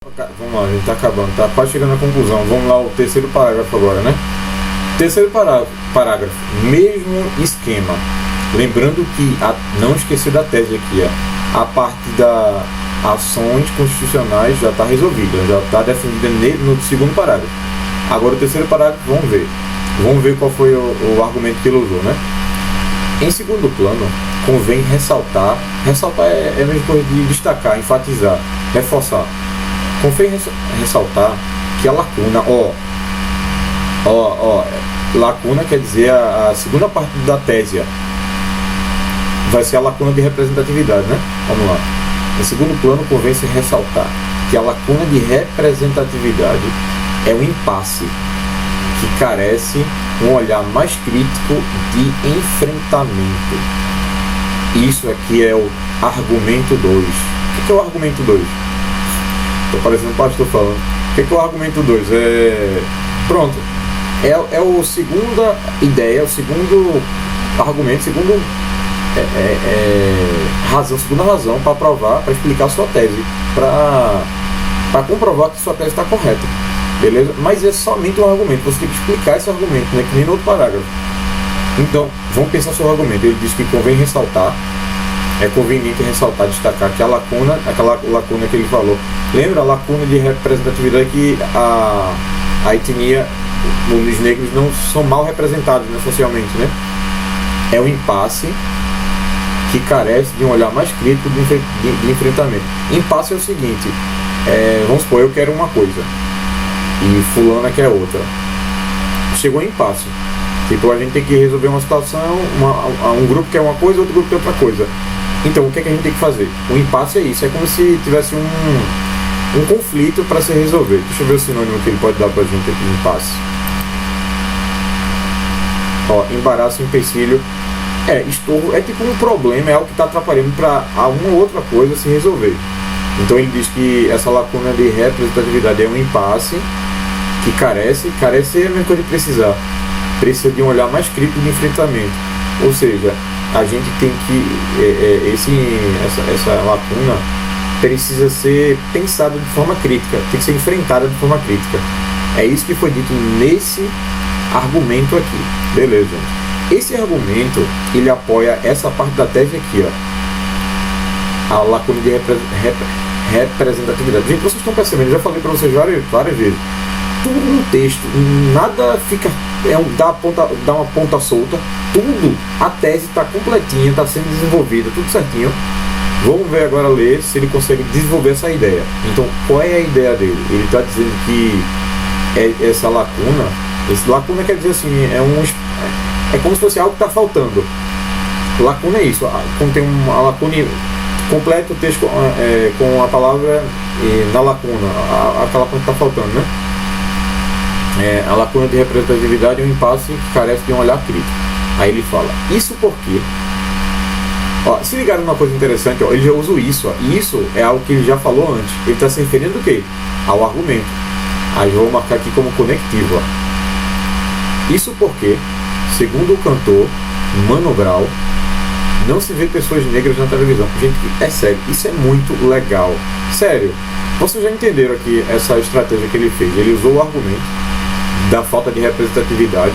Vamos lá, a gente tá acabando, tá quase chegando à conclusão. Vamos lá, o terceiro parágrafo agora, né? Terceiro parágrafo, mesmo esquema. Lembrando que, não esquecer da tese aqui, a parte das ações constitucionais já está resolvida, já está definida no segundo parágrafo. Agora o terceiro parágrafo, vamos ver qual foi o argumento que ele usou, né? Em segundo plano, convém ressaltar é a mesma coisa de destacar, enfatizar, reforçar. Convém ressaltar que a lacuna, lacuna quer dizer a segunda parte da tese, vai ser a lacuna de representatividade, né? Vamos lá. Em segundo plano, convém-se ressaltar que a lacuna de representatividade é um impasse que carece um olhar mais crítico de enfrentamento. Isso aqui é o argumento 2. O que é o argumento 2? Estou parecendo um pastor falando. O que é o argumento 2? Pronto. É a segunda ideia, o segundo argumento, segunda razão para provar, para explicar a sua tese, para comprovar que sua tese está correta, beleza? Mas é somente um argumento, você tem que explicar esse argumento, né? Que nem no outro parágrafo. Então, vamos pensar sobre o argumento. Ele diz que convém ressaltar, é conveniente ressaltar, destacar que aquela lacuna que ele falou, lembra a lacuna de representatividade, que a etnia, os negros não são mal representados, né, socialmente, né? É um impasse que carece de um olhar mais crítico de enfrentamento. Impasse é o seguinte, vamos supor, eu quero uma coisa e fulana quer outra. Chegou em impasse. Tipo, a gente tem que resolver uma situação, um grupo quer uma coisa, outro grupo quer outra coisa. Então, o que é que a gente tem que fazer? O impasse é isso, é como se tivesse um conflito para se resolver. Deixa eu ver o sinônimo que ele pode dar pra gente aqui, impasse. Embaraço, empecilho. Estorvo é tipo um problema, é algo que está atrapalhando para uma ou outra coisa se resolver. Então ele diz que essa lacuna de representatividade é um impasse que carece é a mesma coisa de precisa de um olhar mais crítico de enfrentamento. Ou seja, a gente tem que essa lacuna precisa ser pensada de forma crítica, tem que ser enfrentada de forma crítica. É isso que foi dito nesse argumento aqui, beleza, gente? Esse argumento, ele apoia essa parte da tese aqui, a lacuna de representatividade. Gente, vocês estão percebendo, eu já falei para vocês várias vezes, tudo no texto, nada fica, dá uma ponta solta, tudo, a tese está completinha, está sendo desenvolvida, tudo certinho. Vamos ver agora, ler se ele consegue desenvolver essa ideia. Então, qual é a ideia dele? Ele está dizendo que essa lacuna quer dizer assim, é como se fosse algo que está faltando. Lacuna é isso, quando tem uma lacuna, completa o texto com a palavra na lacuna, aquela coisa que está faltando, né? A lacuna de representatividade é um impasse que carece de um olhar crítico. Aí ele fala, isso porque, se ligaram numa coisa interessante, ele já usa isso, isso é algo que ele já falou antes, ele está se referindo ao quê? Ao argumento. Aí eu vou marcar aqui como conectivo, Isso porque, segundo o cantor Mano Brown, não se vê pessoas negras na televisão. Gente, é sério, isso é muito legal. Sério, vocês já entenderam aqui essa estratégia que ele fez. Ele usou o argumento da falta de representatividade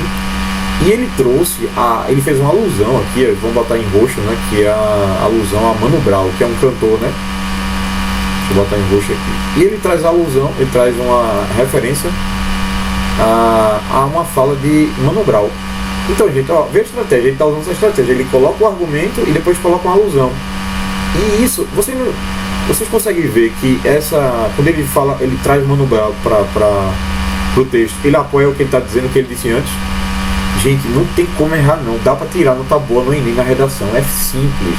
e ele trouxe, ele fez uma alusão aqui, vamos botar em roxo, né, que é a alusão a Mano Brown, que é um cantor, né? Deixa eu botar em roxo aqui. E ele traz a alusão, ele traz uma referência a uma fala de Mano Brown. Então, gente, vê a estratégia, ele está usando essa estratégia, ele coloca o argumento e depois coloca uma alusão. E isso, vocês conseguem ver que quando ele fala, ele traz o Mano Brown para o texto, ele apoia o que ele está dizendo, o que ele disse antes. Gente, não tem como errar não, dá para tirar nota boa no Enem, na redação, é simples.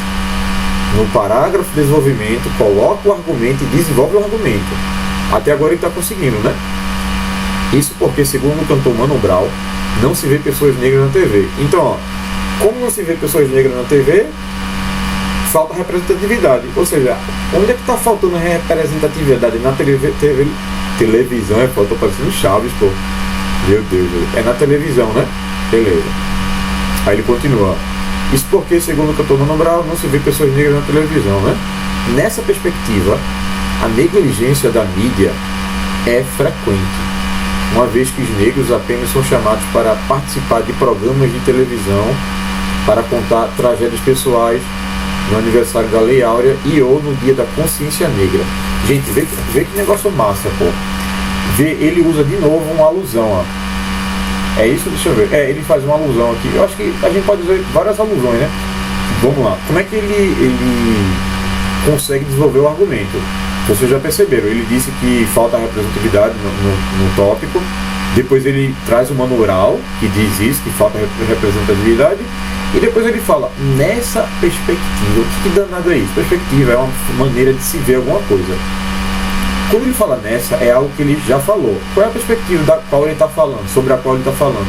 No parágrafo de desenvolvimento, coloca o argumento e desenvolve o argumento. Até agora ele está conseguindo, né? Isso porque, segundo o cantor Mano Brown, não se vê pessoas negras na TV. Então, como não se vê pessoas negras na TV, falta representatividade. Ou seja, onde é que está faltando representatividade? Na televisão, tô parecendo Chaves, pô. Meu Deus, é na televisão, né? Beleza. Aí ele continua. Isso porque, segundo o cantor Mano Brown, não se vê pessoas negras na televisão, né? Nessa perspectiva, a negligência da mídia é frequente, uma vez que os negros apenas são chamados para participar de programas de televisão, para contar tragédias pessoais no aniversário da Lei Áurea e ou no dia da consciência negra. Gente, vê que negócio massa, pô. Ele usa de novo uma alusão, ó. É isso? Deixa eu ver. Ele faz uma alusão aqui. Eu acho que a gente pode usar várias alusões, né? Vamos lá. Como é que ele consegue desenvolver o argumento? Vocês já perceberam, ele disse que falta representatividade no tópico. Depois ele traz uma oral que diz isso, que falta representatividade. E depois ele fala, nessa perspectiva. O que danado é isso? Perspectiva é uma maneira de se ver alguma coisa. Quando ele fala nessa, é algo que ele já falou. Qual é a perspectiva da qual ele está falando, sobre a qual ele está falando?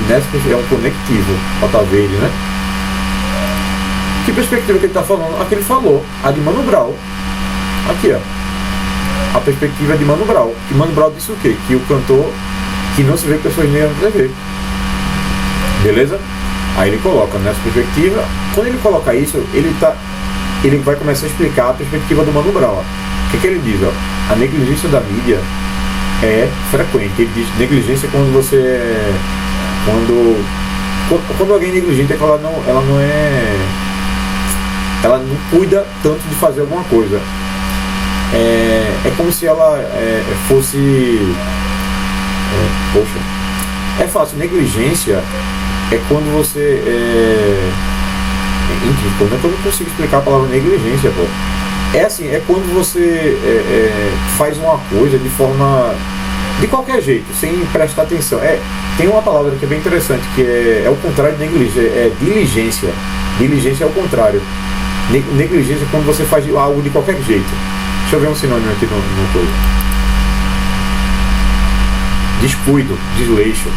Nessa é um conectivo, nota verde, né? Que perspectiva que ele está falando? A que ele falou, a de Mano Brown. Aqui, ó. A perspectiva é de Mano Brown. Que Mano Brown disse o quê? Que o cantor que não se vê pessoas negras na TV. Beleza? Aí ele coloca nessa perspectiva. Quando ele coloca isso, ele vai começar a explicar a perspectiva do Mano Brown. O que ele diz? Ó? A negligência da mídia é frequente. Ele diz negligência quando você... Quando alguém é negligente é que ela não cuida tanto de fazer alguma coisa. É como se ela fosse... poxa. É fácil. Negligência é quando você... Como é que eu não consigo explicar a palavra negligência, pô? É assim, é quando você faz uma coisa de forma... de qualquer jeito, sem prestar atenção. Tem uma palavra que é bem interessante, que é o contrário de negligência, é diligência. Diligência é o contrário. Negligência é quando você faz algo de qualquer jeito. Deixa eu ver um sinônimo aqui no coisa. Descuido, desleixo.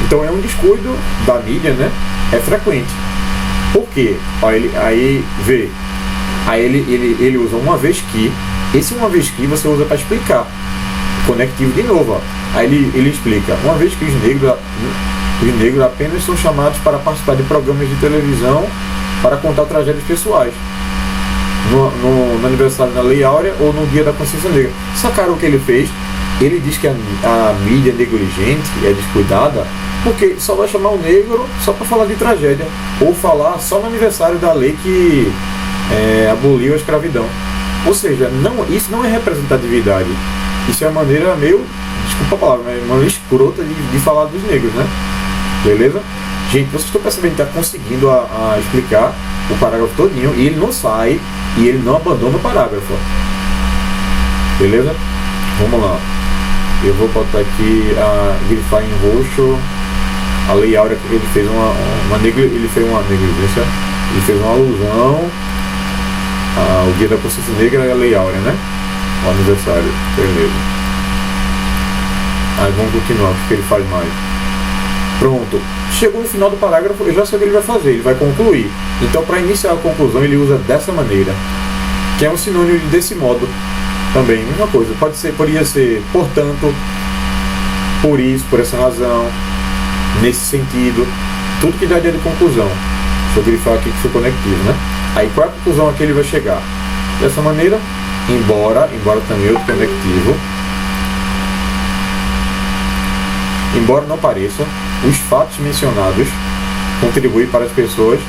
Então é um descuido da mídia, né? É frequente. Por quê? Aí ele usa uma vez que. Esse uma vez que você usa para explicar. Conectivo de novo, ó. Aí ele explica. Uma vez que os negros apenas são chamados para participar de programas de televisão para contar tragédias pessoais. No aniversário da Lei Áurea ou no dia da consciência negra. Sacaram o que ele fez? Ele diz que a mídia negligente é descuidada porque só vai chamar o negro só para falar de tragédia ou falar só no aniversário da lei que aboliu a escravidão. Ou seja, isso não é representatividade. Isso é uma maneira meio, desculpa a palavra, mas uma maneira escrota de falar dos negros, né? Beleza? Gente, vocês estão percebendo que está conseguindo a explicar o parágrafo todinho e ele não sai e ele não abandona o parágrafo. Beleza? Vamos lá. Eu vou botar aqui grifar em roxo a Lei Áurea, que ele fez uma negligência, ele fez uma alusão ao Dia da Consciência Negra e a Lei Áurea, né? O aniversário, beleza. Aí vamos continuar, o que ele faz mais. Pronto, chegou no final do parágrafo, eu já sei o que ele vai fazer, ele vai concluir. Então, para iniciar a conclusão, ele usa dessa maneira, que é um sinônimo desse modo. Também, mesma coisa, poderia ser, portanto, por isso, por essa razão, nesse sentido, tudo que dá dia de conclusão. Deixa eu grifar aqui que foi conectivo, né? Aí qual é a conclusão a que ele vai chegar? Dessa maneira, embora também outro conectivo, embora não pareça, os fatos mencionados contribuem para as pessoas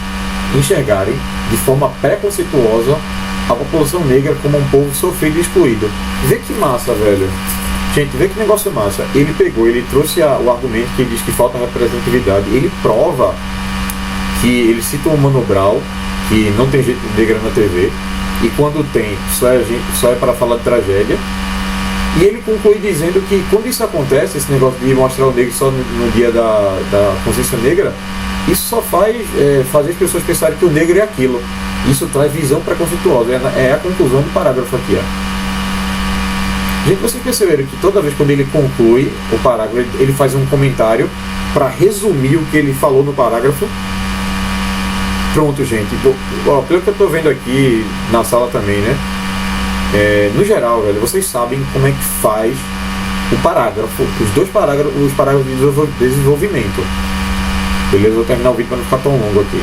enxergarem de forma preconceituosa a população negra como um povo sofrido e excluído. Vê que massa, velho. Gente, vê que negócio massa. Ele trouxe o argumento que ele diz que falta representatividade. Ele prova que ele cita o Mano Brown, que não tem gente negra na TV, e quando tem, só é para falar de tragédia. E ele conclui dizendo que quando isso acontece, esse negócio de mostrar o negro só no dia da consciência negra, isso só faz fazer as pessoas pensarem que o negro é aquilo. Isso traz visão preconceituosa. É a conclusão do parágrafo aqui, ó. Gente, vocês perceberam que toda vez quando ele conclui o parágrafo, ele faz um comentário para resumir o que ele falou no parágrafo. Pronto, gente. Pelo que eu estou vendo aqui na sala também, né? No geral, velho, vocês sabem como é que faz o parágrafo, os parágrafos de desenvolvimento. Beleza? Vou terminar o vídeo para não ficar tão longo aqui.